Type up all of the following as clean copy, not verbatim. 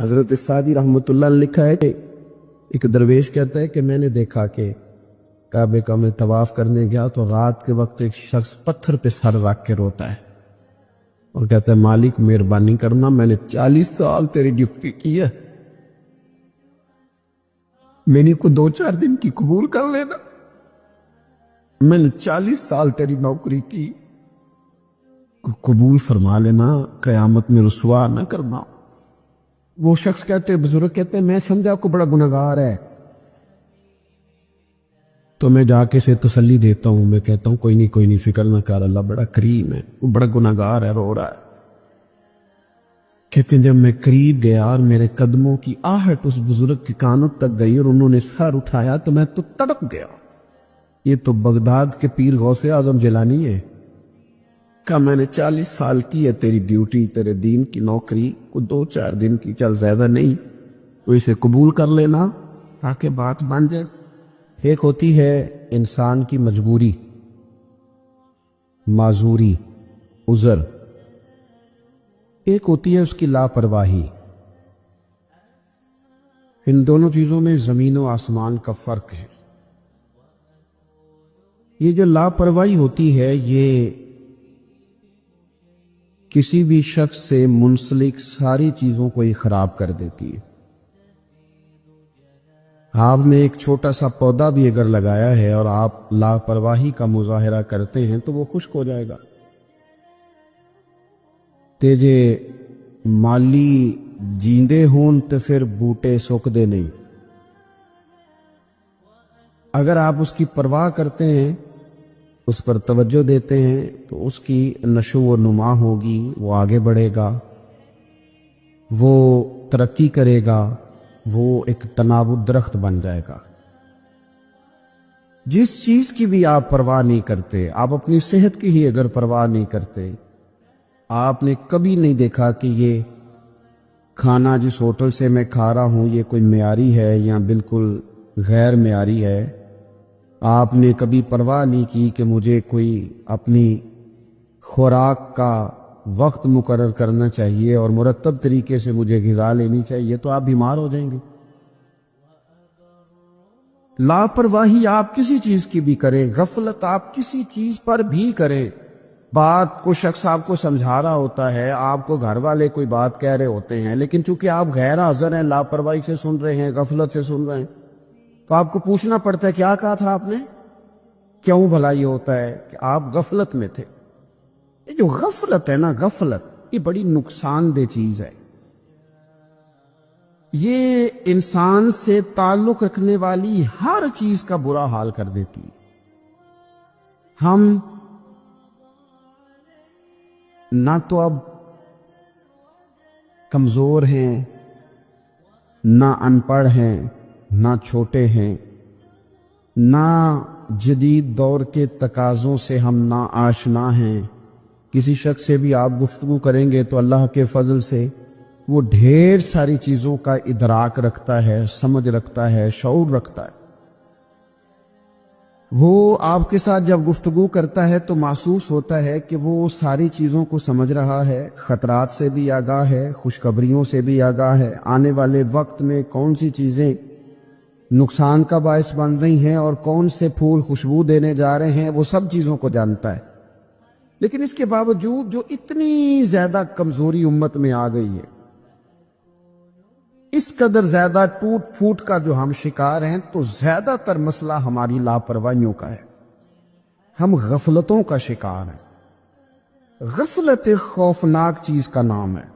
حضرت سعدی رحمۃ اللہ نے لکھا ہے کہ ایک درویش کہتا ہے کہ میں نے دیکھا کہ کعبے کا میں طواف کرنے گیا تو رات کے وقت ایک شخص پتھر پہ سر رکھ کے روتا ہے اور کہتا ہے مالک مہربانی کرنا، میں نے 40 سال تیری ڈیوٹی کی ہے، میں نے کو 2-4 دن کی قبول کر لینا، میں نے 40 سال تیری نوکری کی، قبول فرما لینا، قیامت میں رسوا نہ کرنا۔ وہ شخص کہتے، بزرگ کہتے ہیں میں سمجھا کو بڑا گناہگار ہے، تو میں جا کے اسے تسلی دیتا ہوں، میں کہتا ہوں کوئی نہیں فکر نہ کر، اللہ بڑا کریم ہے، وہ بڑا گناہگار ہے، رو رہا ہے۔ کہتے ہیں جب میں قریب گیا اور میرے قدموں کی آہٹ اس بزرگ کے کانوں تک گئی اور انہوں نے سر اٹھایا تو میں تو تڑپ گیا، یہ تو بغداد کے پیر غوث اعظم جیلانی ہے۔ کہا میں نے 40 سال کی ہے تیری ڈیوٹی، تیرے دین کی نوکری، کو 2-4 دن کی، چل زیادہ نہیں، تو اسے قبول کر لینا تاکہ بات بن جائے۔ ایک ہوتی ہے انسان کی مجبوری، معذوری، عذر، ایک ہوتی ہے اس کی لاپرواہی۔ ان دونوں چیزوں میں زمین و آسمان کا فرق ہے۔ یہ جو لاپرواہی ہوتی ہے یہ کسی بھی شخص سے منسلک ساری چیزوں کو ہی خراب کر دیتی ہے۔ آپ نے ایک چھوٹا سا پودا بھی اگر لگایا ہے اور آپ لاپرواہی کا مظاہرہ کرتے ہیں تو وہ خشک ہو جائے گا۔ تیجے مالی جیندے ہون تو پھر بوٹے سوک دے نہیں۔ اگر آپ اس کی پرواہ کرتے ہیں، اس پر توجہ دیتے ہیں تو اس کی نشو و نما ہوگی، وہ آگے بڑھے گا، وہ ترقی کرے گا، وہ ایک تناب درخت بن جائے گا۔ جس چیز کی بھی آپ پرواہ نہیں کرتے، آپ اپنی صحت کی ہی اگر پرواہ نہیں کرتے، آپ نے کبھی نہیں دیکھا کہ یہ کھانا جس ہوٹل سے میں کھا رہا ہوں یہ کوئی معیاری ہے یا بالکل غیر معیاری ہے، آپ نے کبھی پرواہ نہیں کی کہ مجھے کوئی اپنی خوراک کا وقت مقرر کرنا چاہیے اور مرتب طریقے سے مجھے غذا لینی چاہیے، تو آپ بیمار ہو جائیں گے۔ لاپرواہی آپ کسی چیز کی بھی کریں، غفلت آپ کسی چیز پر بھی کریں، بات کو شخص آپ کو سمجھا رہا ہوتا ہے، آپ کو گھر والے کوئی بات کہہ رہے ہوتے ہیں، لیکن چونکہ آپ غیر حاضر ہیں، لاپرواہی سے سن رہے ہیں، غفلت سے سن رہے ہیں، تو آپ کو پوچھنا پڑتا ہے کیا کہا تھا آپ نے؟ کیوں بھلا یہ ہوتا ہے کہ آپ غفلت میں تھے۔ یہ جو غفلت ہے نا، غفلت یہ بڑی نقصان دہ چیز ہے، یہ انسان سے تعلق رکھنے والی ہر چیز کا برا حال کر دیتی ہے۔ ہم نہ تو اب کمزور ہیں، نہ ان پڑھ ہیں، نہ چھوٹے ہیں، نہ جدید دور کے تقاضوں سے ہم نا آشنا ہیں۔ کسی شخص سے بھی آپ گفتگو کریں گے تو اللہ کے فضل سے وہ ڈھیر ساری چیزوں کا ادراک رکھتا ہے، سمجھ رکھتا ہے، شعور رکھتا ہے۔ وہ آپ کے ساتھ جب گفتگو کرتا ہے تو محسوس ہوتا ہے کہ وہ ساری چیزوں کو سمجھ رہا ہے، خطرات سے بھی آگاہ ہے، خوشخبریوں سے بھی آگاہ ہے، آنے والے وقت میں کون سی چیزیں نقصان کا باعث بن رہی ہیں اور کون سے پھول خوشبو دینے جا رہے ہیں، وہ سب چیزوں کو جانتا ہے۔ لیکن اس کے باوجود جو اتنی زیادہ کمزوری امت میں آ گئی ہے، اس قدر زیادہ ٹوٹ پھوٹ کا جو ہم شکار ہیں، تو زیادہ تر مسئلہ ہماری لاپرواہیوں کا ہے، ہم غفلتوں کا شکار ہیں۔ غفلت ایک خوفناک چیز کا نام ہے،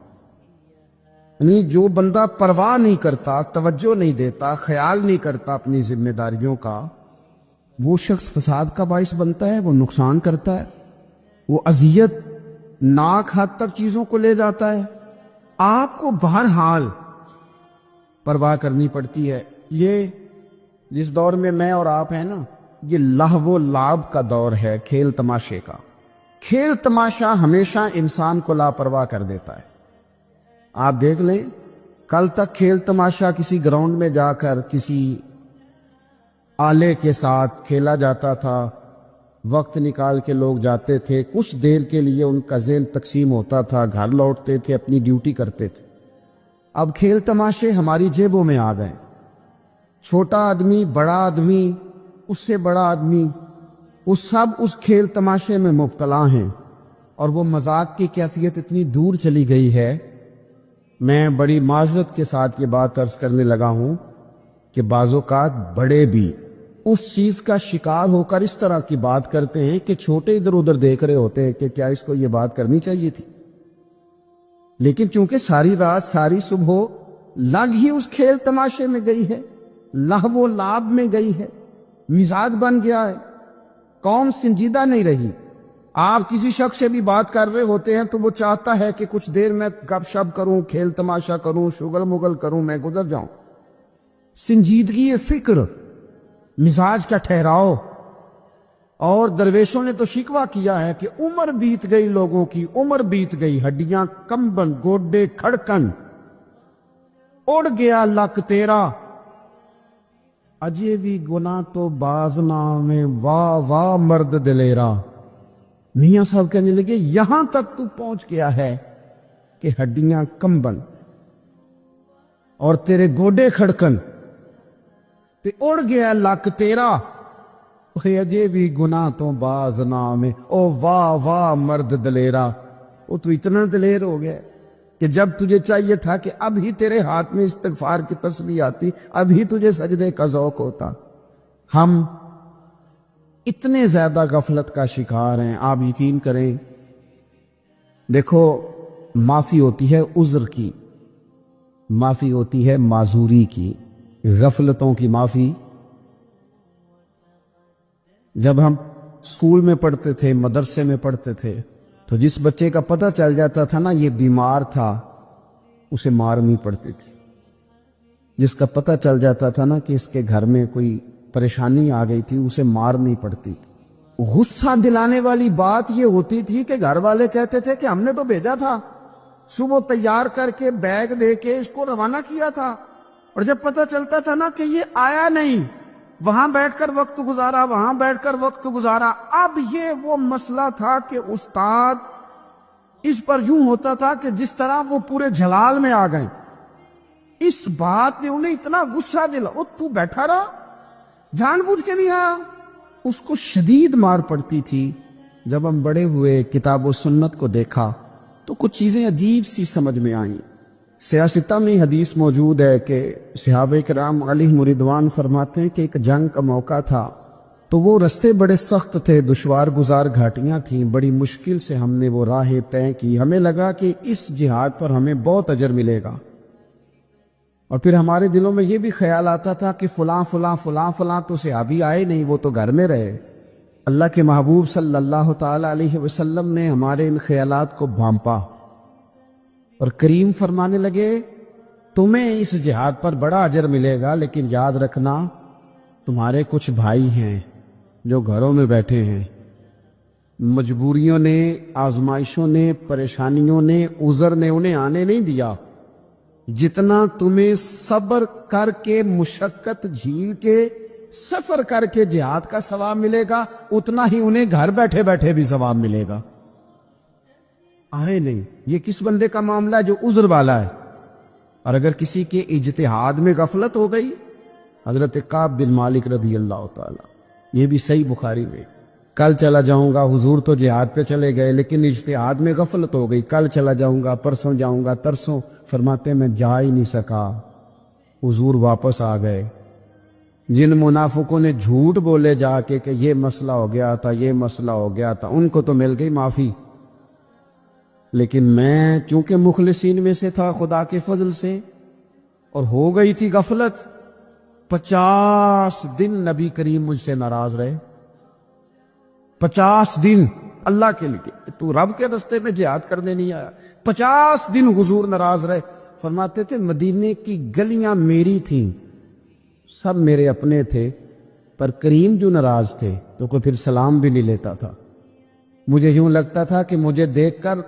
یعنی جو بندہ پرواہ نہیں کرتا، توجہ نہیں دیتا، خیال نہیں کرتا اپنی ذمہ داریوں کا، وہ شخص فساد کا باعث بنتا ہے، وہ نقصان کرتا ہے، وہ اذیت ناک حد تک چیزوں کو لے جاتا ہے۔ آپ کو بہرحال پرواہ کرنی پڑتی ہے۔ یہ جس دور میں میں اور آپ ہیں نا، یہ لہو و لعب کا دور ہے، کھیل تماشے کا۔ کھیل تماشا ہمیشہ انسان کو لاپرواہ کر دیتا ہے۔ آپ دیکھ لیں، کل تک کھیل تماشا کسی گراؤنڈ میں جا کر کسی آلے کے ساتھ کھیلا جاتا تھا، وقت نکال کے لوگ جاتے تھے، کچھ دیر کے لیے ان کا ذہن تقسیم ہوتا تھا، گھر لوٹتے تھے، اپنی ڈیوٹی کرتے تھے۔ اب کھیل تماشے ہماری جیبوں میں آ گئے. چھوٹا آدمی، بڑا آدمی، اس سے بڑا آدمی، وہ سب اس کھیل تماشے میں مبتلا ہیں، اور وہ مذاق کی کیفیت اتنی دور چلی گئی ہے. میں بڑی معذرت کے ساتھ یہ بات عرض کرنے لگا ہوں کہ بعض اوقات بڑے بھی اس چیز کا شکار ہو کر اس طرح کی بات کرتے ہیں کہ چھوٹے ادھر ادھر دیکھ رہے ہوتے ہیں کہ کیا اس کو یہ بات کرنی چاہیے تھی. لیکن چونکہ ساری رات ساری صبح لگ ہی اس کھیل تماشے میں گئی ہے، لہو و لعب میں گئی ہے، مزاج بن گیا ہے، قوم سنجیدہ نہیں رہی. آپ کسی شخص سے بھی بات کر رہے ہوتے ہیں تو وہ چاہتا ہے کہ کچھ دیر میں گپ شپ کروں، کھیل تماشا کروں، شغل مغل کروں، میں گزر جاؤں. سنجیدگی فکر، مزاج کا ٹھہراؤ. اور درویشوں نے تو شکوہ کیا ہے کہ عمر بیت گئی، لوگوں کی عمر بیت گئی، ہڈیاں کمبن، گوڈے کھڑکن، اڑ گیا لک تیرا، اجے بھی گناہ تو باز نامے، واہ واہ مرد دلیرا. میاں صاحب کہنے لگے یہاں تک تو پہنچ گیا ہے کہ ہڈیاں کمبن اور تیرے گوڈے کھڑکن تے اڑ گیا لک تیرا، اجے بھی گناہ تو باز نامے، او واہ واہ مرد دلیرا. وہ تو اتنا دلیر ہو گیا کہ جب تجھے چاہیے تھا کہ اب ہی تیرے ہاتھ میں استغفار کی تسبیح آتی، اب ہی تجھے سجدے کا ذوق ہوتا. ہم اتنے زیادہ غفلت کا شکار ہیں، آپ یقین کریں. دیکھو، معافی ہوتی ہے عذر کی، معافی ہوتی ہے معذوری کی، غفلتوں کی معافی. جب ہم اسکول میں پڑھتے تھے، مدرسے میں پڑھتے تھے، تو جس بچے کا پتہ چل جاتا تھا نا یہ بیمار تھا، اسے مار نہیں پڑتی تھی. جس کا پتہ چل جاتا تھا نا کہ اس کے گھر میں کوئی پریشانی آ گئی تھی، اسے مار نہیں پڑتی تھی. غصہ دلانے والی بات یہ ہوتی تھی کہ گھر والے کہتے تھے کہ ہم نے تو بھیجا تھا، صبح تیار کر کے بیگ دے کے اس کو روانہ کیا تھا، اور جب پتہ چلتا تھا نا کہ یہ آیا نہیں، وہاں بیٹھ کر وقت گزارا، وہاں بیٹھ کر وقت گزارا. اب یہ وہ مسئلہ تھا کہ استاد اس پر یوں ہوتا تھا کہ جس طرح وہ پورے جلال میں آ گئے. اس بات نے انہیں اتنا غصہ دلا، او تو بیٹھا رہا، جان بوجھ کے نہیں آیا. اس کو شدید مار پڑتی تھی. جب ہم بڑے ہوئے، کتاب و سنت کو دیکھا تو کچھ چیزیں عجیب سی سمجھ میں آئیں. سیاستہ میں حدیث موجود ہے کہ صحابہ کرام علیہم رضوان فرماتے ہیں کہ ایک جنگ کا موقع تھا تو وہ رستے بڑے سخت تھے، دشوار گزار گھاٹیاں تھیں، بڑی مشکل سے ہم نے وہ راہیں طے کی. ہمیں لگا کہ اس جہاد پر ہمیں بہت اجر ملے گا، اور پھر ہمارے دلوں میں یہ بھی خیال آتا تھا کہ فلاں فلاں فلاں فلاں تو صحابی آئے نہیں، وہ تو گھر میں رہے. اللہ کے محبوب صلی اللہ تعالی علیہ وسلم نے ہمارے ان خیالات کو بھانپا اور کریم فرمانے لگے تمہیں اس جہاد پر بڑا اجر ملے گا، لیکن یاد رکھنا تمہارے کچھ بھائی ہیں جو گھروں میں بیٹھے ہیں، مجبوریوں نے، آزمائشوں نے، پریشانیوں نے، عذر نے انہیں آنے نہیں دیا. جتنا تمہیں صبر کر کے، مشقت جھیل کے، سفر کر کے جہاد کا ثواب ملے گا، اتنا ہی انہیں گھر بیٹھے بیٹھے بھی ثواب ملے گا. آئے نہیں. یہ کس بندے کا معاملہ ہے جو عذر والا ہے؟ اور اگر کسی کے اجتہاد میں غفلت ہو گئی، حضرت کعب بن مالک رضی اللہ تعالی، یہ بھی صحیح بخاری میں، کل چلا جاؤں گا، حضور تو جہاد پہ چلے گئے لیکن اجتہاد میں غفلت ہو گئی، کل چلا جاؤں گا، پرسوں جاؤں گا، ترسوں، فرماتے میں جا ہی نہیں سکا، حضور واپس آ گئے. جن منافقوں نے جھوٹ بولے جا کے کہ یہ مسئلہ ہو گیا تھا، یہ مسئلہ ہو گیا تھا، ان کو تو مل گئی معافی، لیکن میں چونکہ مخلصین میں سے تھا خدا کے فضل سے، اور ہو گئی تھی غفلت. 50 دن نبی کریم مجھ سے ناراض رہے. 50 دن اللہ کے لیے، تو رب کے راستے میں جہاد کرنے نہیں آیا. 50 دن حضور ناراض رہے. فرماتے تھے مدینے کی گلیاں میری تھیں، سب میرے اپنے تھے، پر کریم جو ناراض تھے تو کوئی پھر سلام بھی نہیں لیتا تھا. مجھے یوں لگتا تھا کہ مجھے دیکھ کر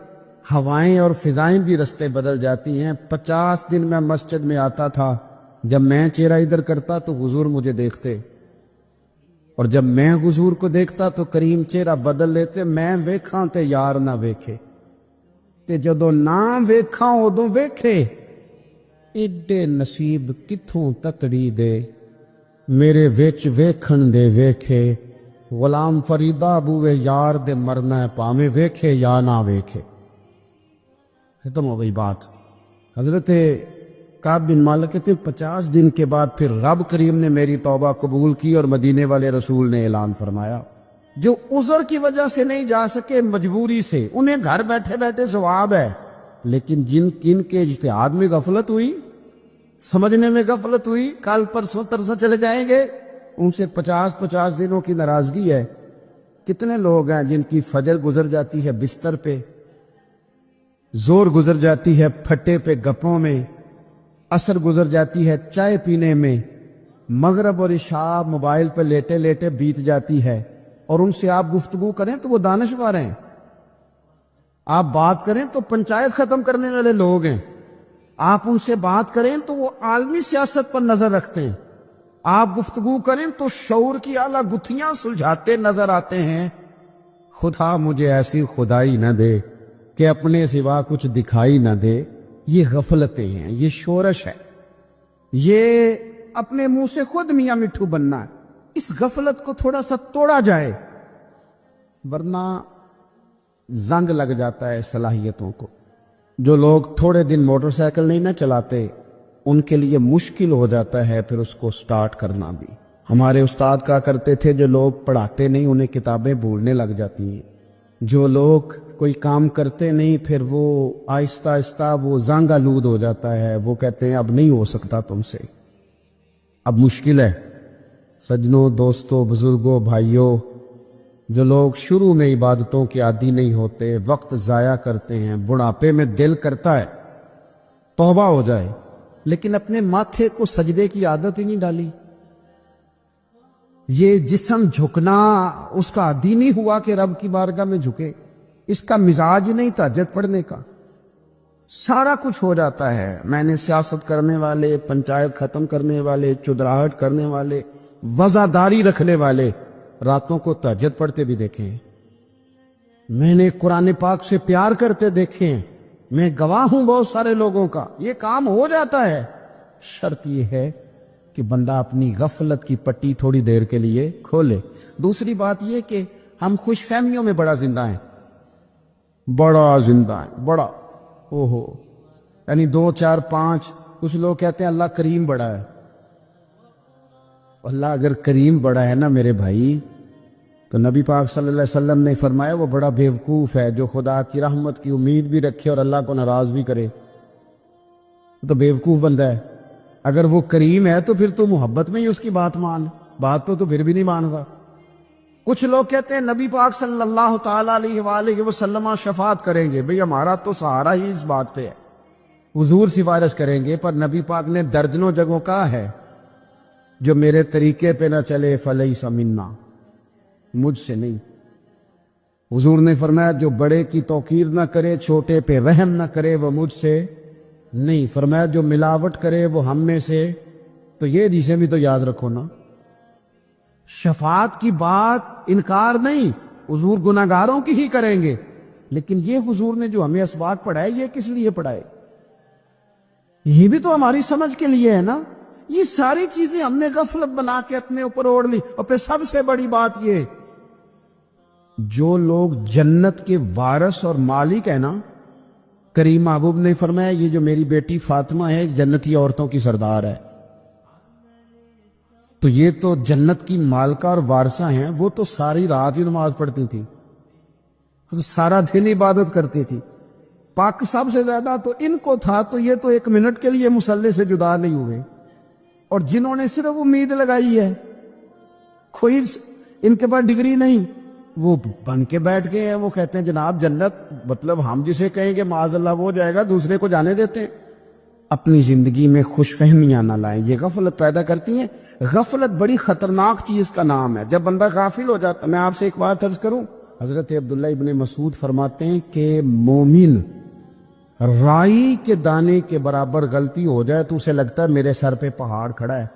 ہوائیں اور فضائیں بھی رستے بدل جاتی ہیں. 50 دن میں مسجد میں آتا تھا، جب میں چہرہ ادھر کرتا تو حضور مجھے دیکھتے، اور جب میں حضور کو دیکھتا تو کریم چہرہ بدل لیتے. میں ویکھاں تے یار نہ ویکھے، تے جدو نہ ویکھاں ادوں ویکھے. ایڈے نصیب کتھوں تکڑی دے میرے وچ ویکھن دے ویکھے غلام فریدا بوے یار دے مرنا ہے پاویں ویکھے یا نہ ویکھے. ختم ہو گئی بات. حضرت کعب بن مالک کہتے 50 دن کے بعد پھر رب کریم نے میری توبہ قبول کی اور مدینے والے رسول نے اعلان فرمایا جو عذر کی وجہ سے نہیں جا سکے مجبوری سے انہیں گھر بیٹھے بیٹھے ثواب ہے، لیکن جن کے اجتہاد میں غفلت ہوئی، سمجھنے میں غفلت ہوئی، کل پرسوں ترسوں چلے جائیں گے، ان سے 50 دنوں کی ناراضگی ہے. کتنے لوگ ہیں جن کی فجر گزر جاتی ہے بستر پہ، زور گزر جاتی ہے پھٹے پہ گپوں میں، عصر گزر جاتی ہے چائے پینے میں، مغرب اور عشاء موبائل پہ لیٹے لیٹے بیت جاتی ہے، اور ان سے آپ گفتگو کریں تو وہ دانشور ہیں، آپ بات کریں تو پنچایت ختم کرنے والے لوگ ہیں، آپ ان سے بات کریں تو وہ عالمی سیاست پر نظر رکھتے ہیں، آپ گفتگو کریں تو شعور کی اعلیٰ گتھیاں سلجھاتے نظر آتے ہیں. خدا مجھے ایسی خدائی نہ دے کہ اپنے سوا کچھ دکھائی نہ دے. یہ غفلتیں ہیں، یہ شورش ہے، یہ اپنے منہ سے خود میاں مٹھو بننا ہے. اس غفلت کو تھوڑا سا توڑا جائے ورنہ زنگ لگ جاتا ہے صلاحیتوں کو. جو لوگ تھوڑے دن موٹر سائیکل نہیں نہ چلاتے ان کے لیے مشکل ہو جاتا ہے پھر اس کو سٹارٹ کرنا بھی. ہمارے استاد کہا کرتے تھے جو لوگ پڑھاتے نہیں انہیں کتابیں بھولنے لگ جاتی ہیں، جو لوگ کوئی کام کرتے نہیں پھر وہ آہستہ آہستہ وہ زنگ آلود ہو جاتا ہے، وہ کہتے ہیں اب نہیں ہو سکتا تم سے، اب مشکل ہے. سجنوں، دوستوں، بزرگوں، بھائیوں، جو لوگ شروع میں عبادتوں کے عادی نہیں ہوتے، وقت ضائع کرتے ہیں، بڑھاپے میں دل کرتا ہے توبہ ہو جائے، لیکن اپنے ماتھے کو سجدے کی عادت ہی نہیں ڈالی. یہ جسم جھکنا اس کا عادی نہیں ہوا کہ رب کی بارگاہ میں جھکے، اس کا مزاج ہی نہیں تہجد پڑھنے کا. سارا کچھ ہو جاتا ہے. میں نے سیاست کرنے والے، پنچایت ختم کرنے والے، چدراہٹ کرنے والے، وزاداری رکھنے والے راتوں کو تہجد پڑھتے بھی دیکھے ہیں. میں نے قرآن پاک سے پیار کرتے دیکھے ہیں. میں گواہ ہوں بہت سارے لوگوں کا. یہ کام ہو جاتا ہے. شرط یہ ہے کہ بندہ اپنی غفلت کی پٹی تھوڑی دیر کے لیے کھولے. دوسری بات یہ کہ ہم خوش فہمیوں میں بڑا زندہ ہیں، بڑا اوہو، یعنی 2 4 5. کچھ لوگ کہتے ہیں اللہ کریم بڑا ہے. اللہ اگر کریم بڑا ہے نا میرے بھائی تو نبی پاک صلی اللہ علیہ وسلم نے فرمایا وہ بڑا بیوقوف ہے جو خدا کی رحمت کی امید بھی رکھے اور اللہ کو ناراض بھی کرے. تو بیوقوف بندہ ہے. اگر وہ کریم ہے تو پھر تو محبت میں ہی اس کی بات مان، بات تو پھر بھی نہیں مانتا. کچھ لوگ کہتے ہیں نبی پاک صلی اللہ تعالی علیہ وآلہ وسلم شفاعت کریں گے. بھئی ہمارا تو سہارا ہی اس بات پہ ہے، حضور سفارش کریں گے. پر نبی پاک نے درجنوں جگہوں کہا ہے جو میرے طریقے پہ نہ چلے فلیس منا، مجھ سے نہیں. حضور نے فرمایا جو بڑے کی توقیر نہ کرے، چھوٹے پہ رحم نہ کرے، وہ مجھ سے نہیں. فرمایا جو ملاوٹ کرے وہ ہم میں سے. تو یہ حدیثیں بھی تو یاد رکھو نا. شفاعت کی بات انکار نہیں، حضور گناہگاروں کی ہی کریں گے، لیکن یہ حضور نے جو ہمیں اسباق پڑھائے یہ کس لیے پڑھائے؟ یہ بھی تو ہماری سمجھ کے لیے ہے نا. یہ ساری چیزیں ہم نے غفلت بنا کے اپنے اوپر اوڑھ لی. اور پھر سب سے بڑی بات یہ، جو لوگ جنت کے وارث اور مالک ہیں نا، کریم محبوب نے فرمایا یہ جو میری بیٹی فاطمہ ہے جنتی عورتوں کی سردار ہے. تو یہ تو جنت کی مالکہ اور وارثہ ہیں. وہ تو ساری رات ہی نماز پڑھتی تھی، سارا دن عبادت کرتی تھی. پاک سب سے زیادہ تو ان کو تھا، تو یہ تو 1 منٹ کے لیے مصلی سے جدا نہیں ہوئے. اور جنہوں نے صرف امید لگائی ہے، کوئی ان کے پاس ڈگری نہیں، وہ بن کے بیٹھ گئے ہیں. وہ کہتے ہیں جناب جنت مطلب ہم جسے کہیں کہ معاذ اللہ وہ جائے گا، دوسرے کو جانے دیتے ہیں. اپنی زندگی میں خوش فہمیاں نہ لائیں، یہ غفلت پیدا کرتی ہیں. غفلت بڑی خطرناک چیز کا نام ہے. جب بندہ غافل ہو جاتا، میں آپ سے ایک بات عرض کروں، حضرت عبداللہ ابن مسعود فرماتے ہیں کہ مومن رائی کے دانے کے برابر غلطی ہو جائے تو اسے لگتا ہے میرے سر پہ پہاڑ کھڑا ہے.